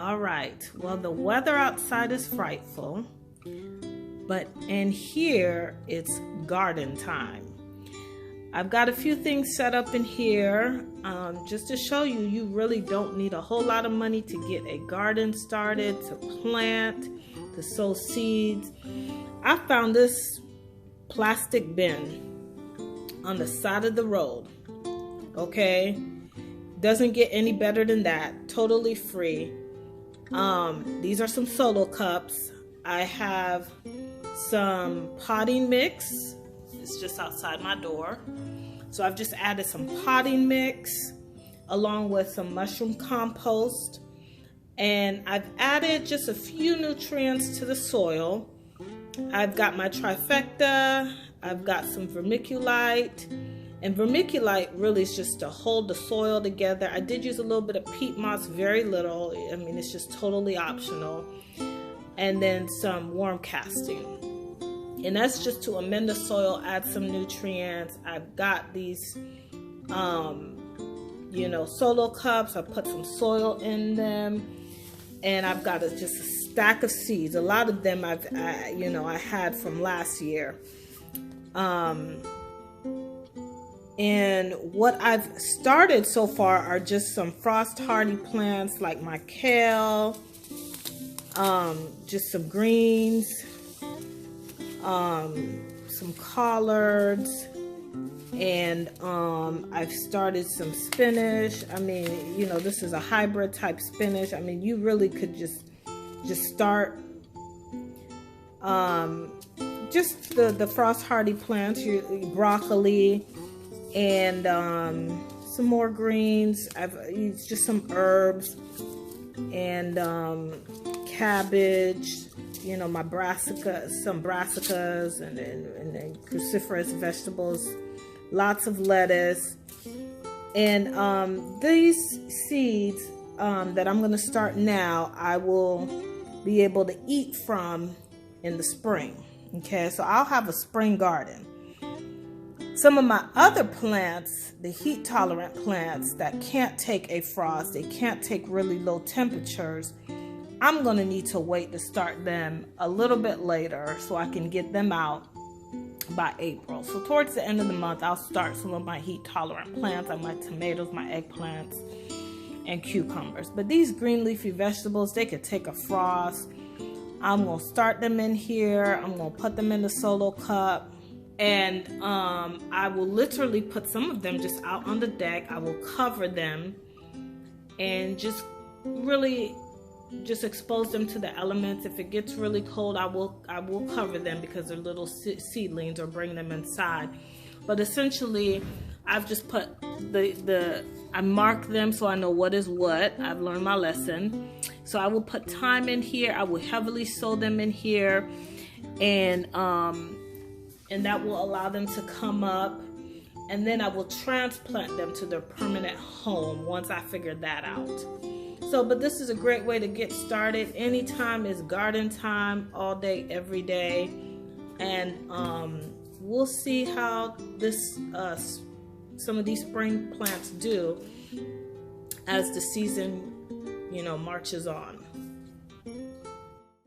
All right, well, the weather outside is frightful, but in here it's garden time. I've got a few things set up in here just to show you, you really don't need a whole lot of money to get a garden started, to plant, to sow seeds. I found this plastic bin on the side of the road, okay? Doesn't get any better than that, totally free. These are some solo cups. I have some potting mix. It's just outside my door. So I've just added some potting mix along with some mushroom compost. And I've added just a few nutrients to the soil. I've got my trifecta. I've got some vermiculite. And vermiculite really is just to hold the soil together. I did use a little bit of peat moss, very little. I mean, it's just totally optional. And then some worm casting. And that's just to amend the soil, add some nutrients. I've got these, solo cups. I put some soil in them. And I've got just a stack of seeds. A lot of them I had from last year. And what I've started so far are just some frost hardy plants like my kale, just some greens, some collards, and I've started some spinach. I mean, this is a hybrid type spinach. I mean, you really could just start just the frost hardy plants, your broccoli, and some more greens. I've used just some herbs and cabbage, my brassica, some brassicas, and then cruciferous vegetables, lots of lettuce. And these seeds that I'm going to start now, I will be able to eat from in the spring. Okay, so I'll have a spring garden. Some of my other plants, the heat tolerant plants that can't take a frost, they can't take really low temperatures, I'm going to need to wait to start them a little bit later so I can get them out by April. So towards the end of the month, I'll start some of my heat tolerant plants, like my tomatoes, my eggplants, and cucumbers. But these green leafy vegetables, they could take a frost. I'm going to start them in here. I'm going to put them in the solo cup. And I will literally put some of them just out on the deck. I will cover them and just really just expose them to the elements. If it gets really cold, I will cover them because they're little seedlings, or bring them inside. But essentially, I've just put I mark them so I know what is what. I've learned my lesson. So I will put thyme in here. I will heavily sow them in here, and that will allow them to come up. And then I will transplant them to their permanent home once I figure that out. So, but this is a great way to get started. Anytime is garden time, all day, every day. And we'll see how this some of these spring plants do as the season, marches on.